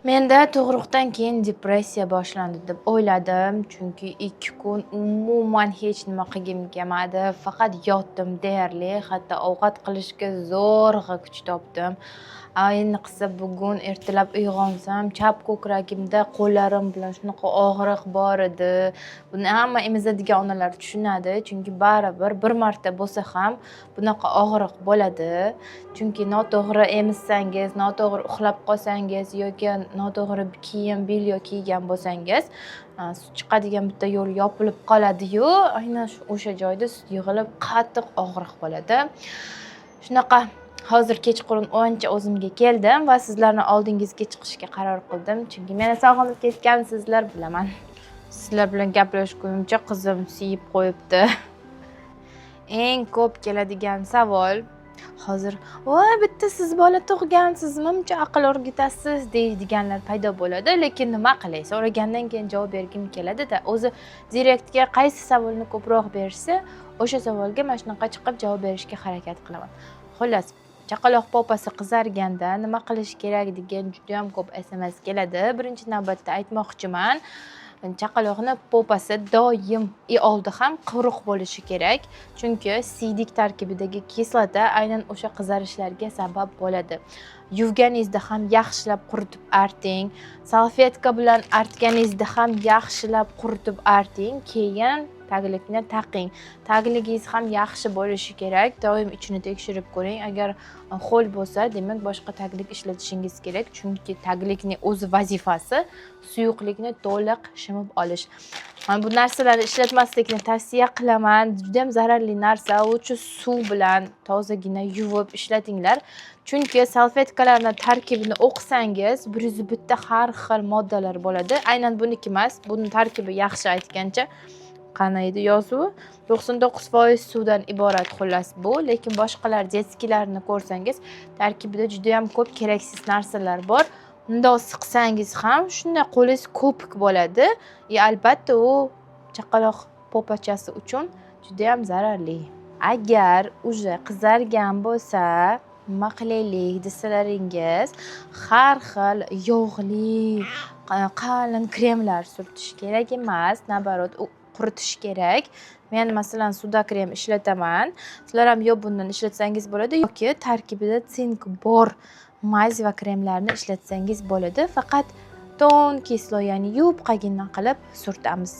Menda tug'ruqdan keyin depressiya boshlandi deb o'yladim, chunki 2 kun umuman hech nima qilgim kelmadi. Faqat yotdim deyarli, hatto ovqat qilishga zo'rg'a kuch topdim. Ayniqsa bugun ertalab uyg'onsam, chap ko'kragimda qo'llarim bilan shunaqa og'riq bor edi. Buni hamma emizadigan onalar tushunadi, chunki baribir bir marta bo'lsa ham bunaqa og'riq bo'ladi. Chunki noto'g'ri emizsangiz, noto'g'ri uxlab qolsangiz yoki noto'g'ri kiyim, bilyo kiygan bo'lsangiz, sut chiqadigan bitta yo'l yopilib qoladi-yu, aynan o'sha joyda sut yig'ilib qattiq og'riq bo'ladi. Shunaqa hozir kechqurun ancha o'zimga keldim va sizlarning oldingizga chiqishga qaror qildim, chunki meni sog'inib ketgansizlar, bilaman. Sizlar bilan gaplashgunimcha qizim siyib qo'yibdi. Eng ko'p keladigan savol hozir "Voy, bitta siz bola tug'gansizmi, muncha aql o'rgatasiz" deydiganlar paydo bo'ladi, lekin nima qilay, so'ragandan keyin javob bergim keladi-da. O'zi direktga qaysi savolni ko'proq bersa, o'sha savolga mana shunaqa chiqib javob berishga harakat qilaman. Xullas, chaqaloq popasi qizarganda nima qilish kerak degan juda ham ko'p SMS keladi. Birinchi navbatda aytmoqchiman, chaqaloqni popasi doim oldi ham quruq bo'lishi kerak, chunki siydik tarkibidagi kislota aynan o'sha qizarishlarga sabab bo'ladi. Yuvganingizda ham yaxshilab quritib arting, salfetka bilan artganingizda ham yaxshilab quritib arting, keyin taglikni taqing. Tagligingiz ham yaxshi bo'lishi kerak. Doim ichini tekshirib ko'ring. Agar ho'l bo'lsa, demak boshqa taglik ishlatishingiz kerak, chunki taglikning o'z vazifasi suyuqlikni to'liq shimib olish. Bu narsalarni ishlatmaslikni tavsiya qilaman. Juda ham zararli narsa. O'sha suv bilan tozagina yuvib ishlatinglar. Chunki salfetkalarning tarkibini o'qisangiz, 101 ta har xil moddalar bo'ladi. Aynan buniki emas, buning tarkibi yaxshi aytgancha qana edi yozuvi? 99% suvdan iborat xullas bu, lekin boshqalar detskilarni ko'rsangiz, tarkibida juda ham ko'p keraksiz narsalar bor. Bundoq siqsangiz ham shunday qo'lingiz ko'pik bo'ladi. Albatta u chaqaloq popachasi uchun juda ham zararli. Agar уже qizargan bo'lsa, nima qilaylik desalaringiz, har xil yog'li, qalin kremlar surtish kerak emas, nabarot quritish kerak. Men masalan suda krem ishlataman. Sizlar ham yo bundan ishlatsangiz bo'ladi, yoki tarkibida sink bor mayz va kremlarni ishlatsangiz bo'ladi. Faqat tonkis loyani yupqagina qilib surtamiz.